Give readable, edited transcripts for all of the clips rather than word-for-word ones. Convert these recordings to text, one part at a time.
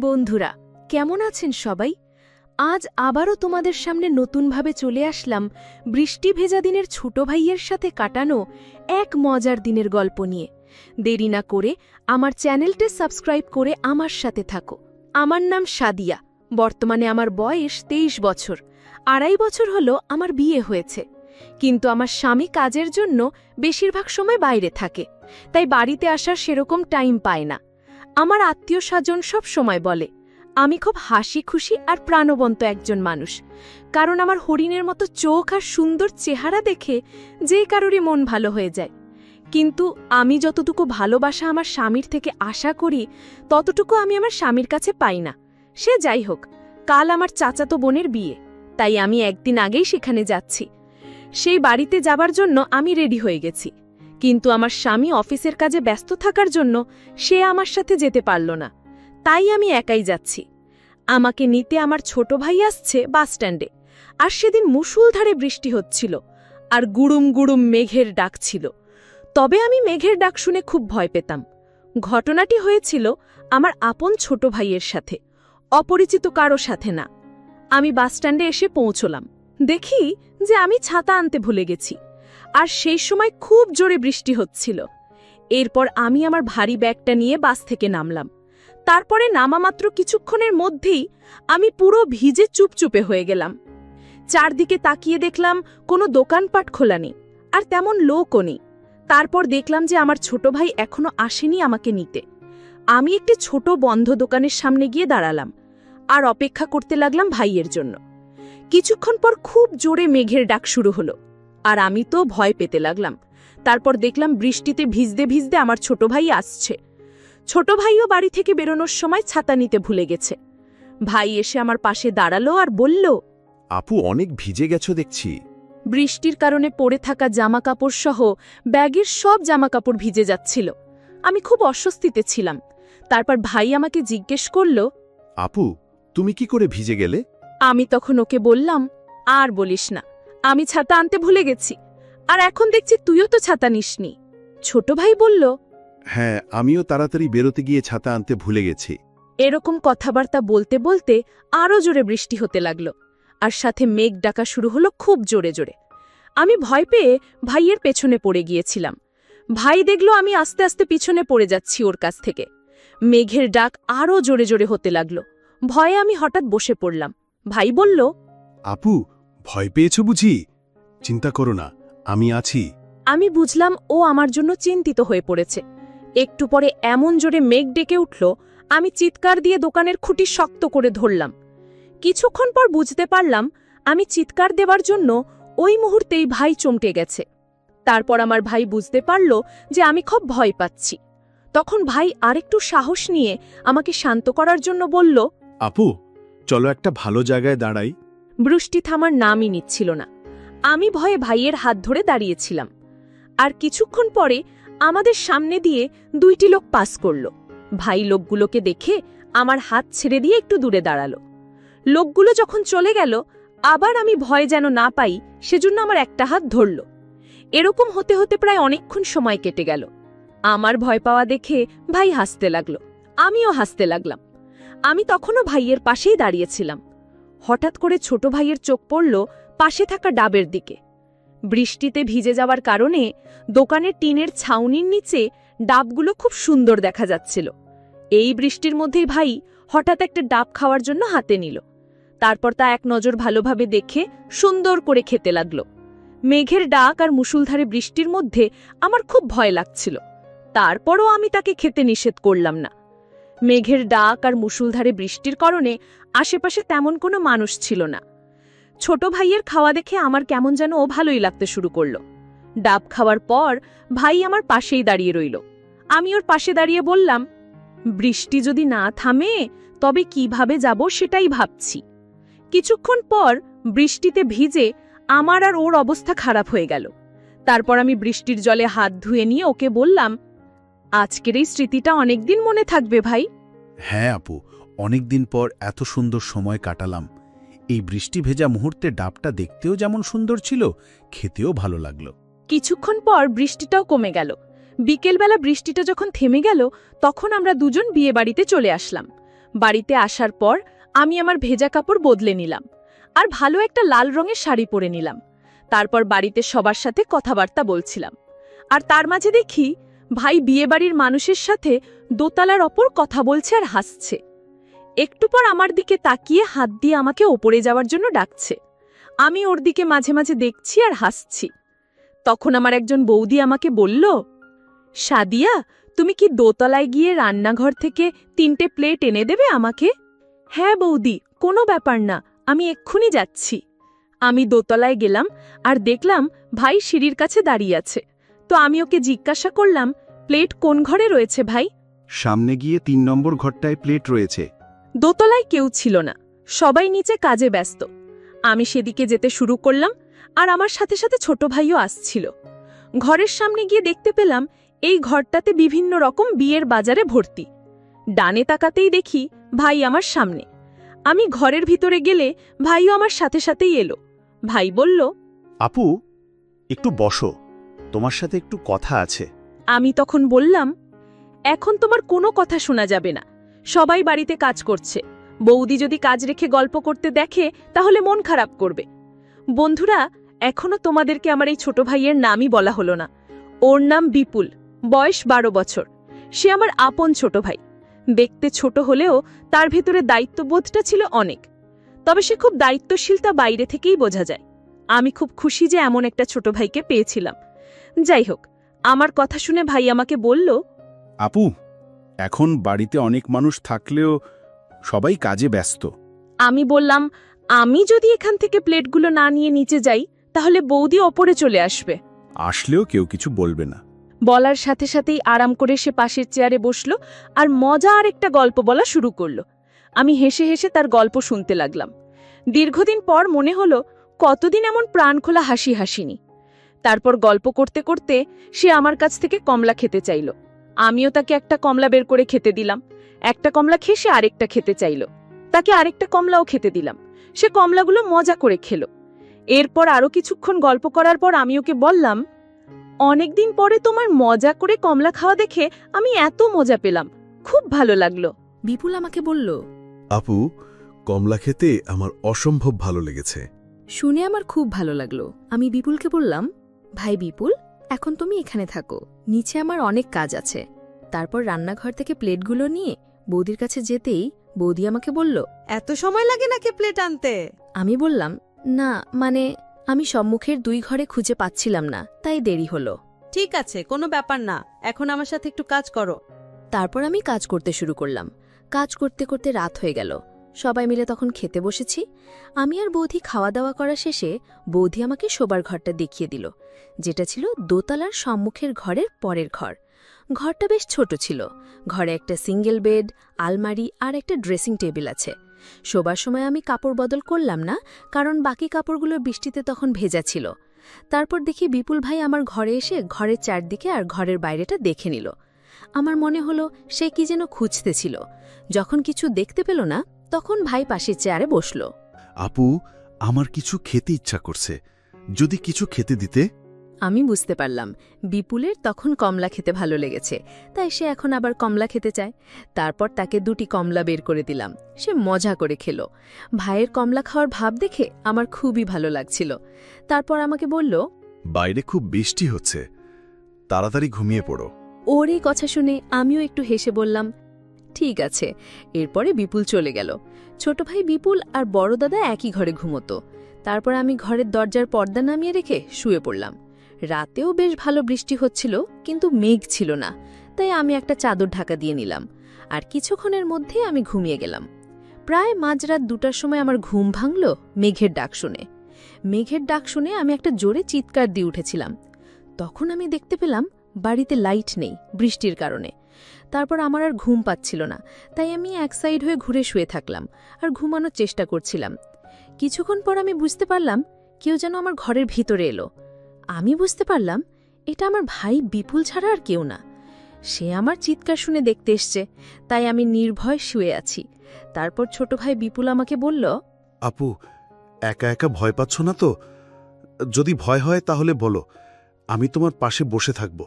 বন্ধুরা, কেমন আছেন সবাই? আজ আবারও তোমাদের সামনে নতুনভাবে চলে আসলাম বৃষ্টি ভেজা দিনের ছোট ভাইয়ের সাথে কাটানো এক মজার দিনের গল্প নিয়ে। দেরি না করে আমার চ্যানেলটি সাবস্ক্রাইব করে আমার সাথে থাকো। আমার নাম সাদিয়া। বর্তমানে আমার বয়স 23 বছর। 2.5 বছর হলো আমার বিয়ে হয়েছে। কিন্তু আমার স্বামী কাজের জন্য বেশিরভাগ সময় বাইরে থাকে, তাই বাড়িতে আসার সেরকম টাইম পায় না। আমার আত্মীয় স্বজন সব সময় বলে আমি খুব হাসি খুশি আর প্রাণবন্ত একজন মানুষ, কারণ আমার হরিণের মতো চোখ আর সুন্দর চেহারা দেখে যে কারোরই মন ভালো হয়ে যায়। কিন্তু আমি যতটুকু ভালোবাসা আমার স্বামীর থেকে আশা করি ততটুকু আমি আমার স্বামীর কাছে পাই না। সে যাই হোক, কাল আমার চাচাতো বোনের বিয়ে, তাই আমি একদিন আগেই সেখানে যাচ্ছি। সেই বাড়িতে যাবার জন্য আমি রেডি হয়ে গেছি, কিন্তু আমার স্বামী অফিসের কাজে ব্যস্ত থাকার জন্য সে আমার সাথে যেতে পারল না, তাই আমি একাই যাচ্ছি। আমাকে নিতে আমার ছোট ভাই আসছে বাসস্ট্যান্ডে। আর সেদিন মুষলধারে বৃষ্টি হচ্ছিল আর গুড়ুম গুড়ুম মেঘের ডাক ছিল। তবে আমি মেঘের ডাক শুনে খুব ভয় পেতাম। ঘটনাটি হয়েছিল আমার আপন ছোট ভাইয়ের সাথে, অপরিচিত কারো সাথে না। আমি বাসস্ট্যান্ডে এসে পৌঁছলাম, দেখি যে আমি ছাতা আনতে ভুলে গেছি, আর সেই সময় খুব জোরে বৃষ্টি হচ্ছিল। এরপর আমি আমার ভারী ব্যাগটা নিয়ে বাস থেকে নামলাম। তারপরে নামামাত্র কিছুক্ষণের মধ্যেই আমি পুরো ভিজে চুপচুপে হয়ে গেলাম। চারদিকে তাকিয়ে দেখলাম কোনো দোকানপাট খোলা নেই, আর তেমন লোকও নেই। তারপর দেখলাম যে আমার ছোট ভাই এখনো আসেনি আমাকে নিতে। আমি একটি ছোট বন্ধ দোকানের সামনে গিয়ে দাঁড়ালাম আর অপেক্ষা করতে লাগলাম ভাইয়ের জন্য। কিছুক্ষণ পর খুব জোরে মেঘের ডাক শুরু হলো, আর আমি তো ভয় পেতে লাগলাম। তারপর দেখলাম বৃষ্টিতে ভিজতে ভিজতে আমার ছোট ভাই আসছে। ছোট ভাইও বাড়ি থেকে বেরোনোর সময় ছাতা নিতে ভুলে গেছে। ভাই এসে আমার পাশে দাঁড়ালো আর বলল, আপু, অনেক ভিজে গেছো দেখছি। বৃষ্টির কারণে পড়ে থাকা জামাকাপড় সহ ব্যাগের সব জামাকাপড় ভিজে যাচ্ছিল। আমি খুব অস্বস্তিতে ছিলাম। তারপর ভাই আমাকে জিজ্ঞেস করল, আপু, তুমি কি করে ভিজে গেলে? আমি তখন ওকে বললাম, আর বলিস না, আমি ছাতা আনতে ভুলে গেছি, আর এখন দেখছি তুইও তো ছাতা নিসনি। ছোট ভাই বলল, হ্যাঁ, আমিও তাড়াতাড়ি বেরোতে গিয়ে ছাতা আনতে ভুলে গেছি। এরকম কথাবার্তা বলতে বলতে আরও জোরে বৃষ্টি হতে লাগল, আর সাথে মেঘ ডাকা শুরু হলো খুব জোরে জোরে। আমি ভয় পেয়ে ভাইয়ের পেছনে পড়ে গিয়েছিলাম। ভাই দেখল আমি আস্তে আস্তে পিছনে পড়ে যাচ্ছি ওর কাছ থেকে। মেঘের ডাক আরও জোরে জোরে হতে লাগল। ভয়ে আমি হঠাৎ বসে পড়লাম। ভাই বলল, আপু, ভয় পেয়েছ বুঝি? চিন্তা করো না, আমি আছি। আমি বুঝলাম ও আমার জন্য চিন্তিত হয়ে পড়েছে। একটু পরে এমন জোরে মেঘ ডেকে উঠল, আমি চিৎকার দিয়ে দোকানের খুঁটি শক্ত করে ধরলাম। কিছুক্ষণ পর বুঝতে পারলাম আমি চিৎকার দেবার জন্য ওই মুহূর্তেই ভাই চমকে গেছে। তারপর আমার ভাই বুঝতে পারল যে আমি খুব ভয় পাচ্ছি। তখন ভাই আরেকটু সাহস নিয়ে আমাকে শান্ত করার জন্য বলল, আপু, চলো একটা ভালো জায়গায় দাঁড়াই। বৃষ্টি থামার নামই নিচ্ছিল না। আমি ভয়ে ভাইয়ের হাত ধরে দাঁড়িয়েছিলাম। আর কিছুক্ষণ পরে আমাদের সামনে দিয়ে 2টি লোক পাস করল। ভাই লোকগুলোকে দেখে আমার হাত ছেড়ে দিয়ে একটু দূরে দাঁড়ালো। লোকগুলো যখন চলে গেল, আবার আমি ভয় যেন না পাই সেজন্য আমার একটা হাত ধরল। এরকম হতে হতে প্রায় অনেকক্ষণ সময় কেটে গেল। আমার ভয় পাওয়া দেখে ভাই হাসতে লাগল, আমিও হাসতে লাগলাম। আমি তখনও ভাইয়ের পাশেই দাঁড়িয়েছিলাম। হঠাৎ করে ছোট ভাইয়ের চোখ পড়ল পাশে থাকা ডাবের দিকে। বৃষ্টিতে ভিজে যাওয়ার কারণে দোকানের টিনের ছাউনির নিচে ডাবগুলো খুব সুন্দর দেখা যাচ্ছিল। এই বৃষ্টির মধ্যেই ভাই হঠাৎ একটা ডাব খাওয়ার জন্য হাতে নিল। তারপর তা এক নজর ভালোভাবে দেখে সুন্দর করে খেতে লাগল। মেঘের ডাক আর মুষলধারে বৃষ্টির মধ্যে আমার খুব ভয় লাগছিল। তারপরও আমি তাকে খেতে নিষেধ করলাম না। মেঘের ডাক আর মুষলধারে বৃষ্টির কারণে আশেপাশে তেমন কোনো মানুষ ছিল না। ছোট ভাইয়ের খাওয়া দেখে আমার কেমন যেন ও ভালোই লাগতে শুরু করল। ডাব খাওয়ার পর ভাই আমার পাশেই দাঁড়িয়ে রইল। আমি ওর পাশে দাঁড়িয়ে বললাম, বৃষ্টি যদি না থামে তবে কিভাবে যাব সেটাই ভাবছি। কিছুক্ষণ পর বৃষ্টিতে ভিজে আমার আর ওর অবস্থা খারাপ হয়ে গেল। তারপর আমি বৃষ্টির জলে হাত ধুয়ে নিয়ে ওকে বললাম, আজকের এই স্মৃতিটা অনেকদিন মনে থাকবে ভাই। হ্যাঁ আপু, অনেকদিন পর এত সুন্দর সময় কাটালাম। এই বৃষ্টি ভেজা মুহূর্তে ডাবটা দেখতেও যেমন সুন্দর ছিল, খেতেও ভালো লাগলো। কিছুক্ষণ পর বৃষ্টিটাও কমে গেল। বিকেলবেলা বৃষ্টিটা যখন থেমে গেল, তখন আমরা দুজন বিয়েবাড়িতে চলে আসলাম। বাড়িতে আসার পর আমি আমার ভেজা কাপড় বদলে নিলাম আর ভালো একটা লাল রঙের শাড়ি পরে নিলাম। তারপর বাড়িতে সবার সাথে কথাবার্তা বলছিলাম, আর তার মাঝে দেখি ভাই বিয়েবাড়ির মানুষের সাথে দোতলার ওপর কথা বলছে আর হাসছে। একটু পর আমার দিকে তাকিয়ে হাত দিয়ে আমাকে ওপরে যাওয়ার জন্য ডাকছে। আমি ওর দিকে মাঝে মাঝে দেখছি আর হাসছি। তখন আমার একজন বৌদি আমাকে বলল, সাদিয়া, তুমি কি দোতলায় গিয়ে রান্নাঘর থেকে 3টে প্লেট এনে দেবে আমাকে? হ্যাঁ বৌদি, কোনো ব্যাপার না, আমি এক্ষুনি যাচ্ছি। আমি দোতলায় গেলাম আর দেখলাম ভাই সিঁড়ির কাছে দাঁড়িয়ে আছে। তো আমি ওকে জিজ্ঞাসা করলাম, প্লেট কোন ঘরে রয়েছে ভাই? সামনে গিয়ে 3 নম্বর ঘরটায় প্লেট রয়েছে। দোতলায় কেউ ছিল না, সবাই নিচে কাজে ব্যস্ত। আমি সেদিকে যেতে শুরু করলাম আর আমার সাথে সাথে ছোট ভাইও আসছিল। ঘরের সামনে গিয়ে দেখতে পেলাম এই ঘরটাতে বিভিন্ন রকম বিয়ের বাজারে ভর্তি। ডানে তাকাতেই দেখি ভাই আমার সামনে। আমি ঘরের ভিতরে গেলে ভাইও আমার সাথে সাথেই এলো। ভাই বলল, আপু, একটু বসো, তোমার সাথে একটু কথা আছে। আমি তখন বললাম, এখন তোমার কোনো কথা শোনা যাবে না, সবাই বাড়িতে কাজ করছে। বৌদি যদি কাজ রেখে গল্প করতে দেখে তাহলে মন খারাপ করবে। বন্ধুরা, এখনো তোমাদেরকে আমার এই ছোট ভাইয়ের নামই বলা হলো না। ওর নাম বিপুল, বয়স 12 বছর। সে আমার আপন ছোট ভাই। দেখতে ছোট হলেও তার ভেতরে দায়িত্ববোধটা ছিল অনেক। তবে সে খুব দায়িত্বশীল, তা বাইরে থেকেই বোঝা যায়। আমি খুব খুশি যে এমন একটা ছোট ভাইকে পেয়েছিলাম। যাই হোক, আমার কথা শুনে ভাই আমাকে বলল, আপু, এখন বাড়িতে অনেক মানুষ থাকলেও সবাই কাজে ব্যস্ত। আমি বললাম, আমি যদি এখান থেকে প্লেটগুলো না নিয়ে নিচে যাই তাহলে বৌদি ওপরে চলে আসবে। আসলেও কেউ কিছু বলবে না। বলার সাথে সাথেই আরাম করে সে পাশের চেয়ারে বসল আর মজার একটা গল্প বলা শুরু করল। আমি হেসে হেসে তার গল্প শুনতে লাগলাম। দীর্ঘদিন পর মনে হলো কতদিন এমন প্রাণখোলা হাসি হাসিনি। তারপর গল্প করতে করতে সে আমার কাছ থেকে কমলা খেতে চাইল। আমিও তাকে একটা কমলা বের করে খেতে দিলাম। একটা কমলা খেয়ে সে আরেকটা খেতে চাইল। তাকে আরেকটা কমলাও খেতে দিলাম। সে কমলাগুলো মজা করে খেল। এরপর আরও কিছুক্ষণ গল্প করার পর আমি ওকে বললাম, অনেকদিন পরে তোমার মজা করে কমলা খাওয়া দেখে আমি এত মজা পেলাম, খুব ভালো লাগলো। বিপুল আমাকে বলল, আপু, কমলা খেতে আমার অসম্ভব ভালো লেগেছে। শুনে আমার খুব ভালো লাগলো। আমি বিপুলকে বললাম, ভাই বিপুল, এখন তুমি এখানে থাকো, নিচে আমার অনেক কাজ আছে। তারপর রান্নাঘর থেকে প্লেটগুলো নিয়ে বৌদির কাছে যেতেই বৌদি আমাকে বলল, এত সময় লাগে নাকি প্লেট আনতে? আমি বললাম, না মানে আমি সম্মুখের 2 ঘরে খুঁজে পাচ্ছিলাম না, তাই দেরি হলো। ঠিক আছে, কোনো ব্যাপার না, এখন আমার সাথে একটু কাজ করো। তারপর আমি কাজ করতে শুরু করলাম। কাজ করতে করতে রাত হয়ে গেল। সবাই মিলে তখন খেতে বসেছি। আমি আর বৌদি খাওয়া দাওয়া করা শেষে বৌদি আমাকে শোবার ঘরটা দেখিয়ে দিল, যেটা ছিল দোতলার সম্মুখের ঘরের পরের ঘর। ঘরটা বেশ ছোট ছিল। ঘরে একটা সিঙ্গেল বেড, আলমারি আর একটা ড্রেসিং টেবিল আছে। শোবার সময় আমি কাপড় বদল করলাম না, কারণ বাকি কাপড়গুলো বৃষ্টিতে তখন ভেজা ছিল। তারপর দেখি বিপুল ভাই আমার ঘরে এসে ঘরের চারদিকে আর ঘরের বাইরেটা দেখে নিল। আমার মনে হলো সে কি যেন খুঁজতেছিল। যখন কিছু দেখতে পেল না, তখন ভাই পাশের চেয়ারে বসল। আপু, আমার কিছু খেতে ইচ্ছা করছে, যদি কিছু খেতে দিতে। আমি বুঝতে পারলাম বিপুলের তখন কমলা খেতে ভালো লেগেছে, তাই সে এখন আবার কমলা খেতে চায়। তারপর তাকে 2টি কমলা বের করে দিলাম। সে মজা করে খেল। ভাইয়ের কমলা খাওয়ার ভাব দেখে আমার খুবই ভালো লাগছিল। তারপর আমাকে বলল, বাইরে খুব বৃষ্টি হচ্ছে, তাড়াতাড়ি ঘুমিয়ে পড়ো। ওর এই কথা শুনে আমিও একটু হেসে বললাম, ঠিক আছে। এরপরে বিপুল চলে গেল। ছোট ভাই বিপুল আর বড় দাদা একই ঘরে ঘুমোতো। তারপর আমি ঘরের দরজার পর্দা নামিয়ে রেখে শুয়ে পড়লাম। রাতেও বেশ ভালো বৃষ্টি হচ্ছিল, কিন্তু মেঘ ছিল না, তাই আমি একটা চাদর ঢাকা দিয়ে নিলাম। আর কিছুক্ষণের মধ্যে আমি ঘুমিয়ে গেলাম। প্রায় মাঝরাত 2টার সময় আমার ঘুম ভাঙল মেঘের ডাক শুনে। মেঘের ডাক শুনে আমি একটা জোরে চিৎকার দিয়ে উঠেছিলাম। তখন আমি দেখতে পেলাম বাড়িতে লাইট নেই বৃষ্টির কারণে। তারপর আমার আর ঘুম পাচ্ছিল না, তাই আমি এক সাইড হয়ে ঘুরে শুয়ে থাকলাম আর ঘুমানোর চেষ্টা করছিলাম। কিছুক্ষণ পর আমি বুঝতে পারলাম কেউ যেন আমার ঘরের ভিতরে এলো। আমি বুঝতে পারলাম এটা আমার ভাই বিপুল ছাড়া আর কেউ না। সে আমার চিৎকার শুনে দেখতে এসছে, তাই আমি নির্ভয় শুয়ে আছি। তারপর ছোট ভাই বিপুল আমাকে বলল, আপু, একা একা ভয় পাচ্ছ না তো? যদি ভয় হয় তাহলে বলো, আমি তোমার পাশে বসে থাকব।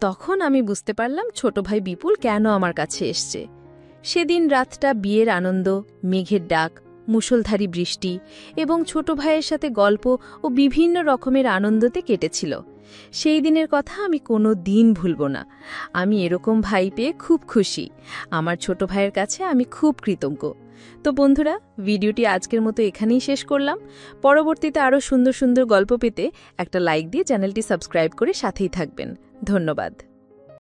তখন আমি বুঝতে পারলাম ছোট ভাই বিপুল কেন আমার কাছে এসছে। সেদিন রাতটা বিয়ের আনন্দ, মেঘের ডাক, মুষলধারী বৃষ্টি এবং ছোট ভাইয়ের সাথে গল্প ও বিভিন্ন রকমের আনন্দতে কেটেছিল। সেই দিনের কথা আমি কোনো দিন ভুলব না। আমি এরকম ভাই পেয়ে খুব খুশি। আমার ছোট ভাইয়ের কাছে আমি খুব কৃতজ্ঞ। তো বন্ধুরা, ভিডিওটি আজকের মতো এখানেই শেষ করলাম। পরবর্তীতে আরও সুন্দর সুন্দর গল্প পেতে একটা লাইক দিয়ে চ্যানেলটি সাবস্ক্রাইব করে সাথেই থাকবেন। ধন্যবাদ।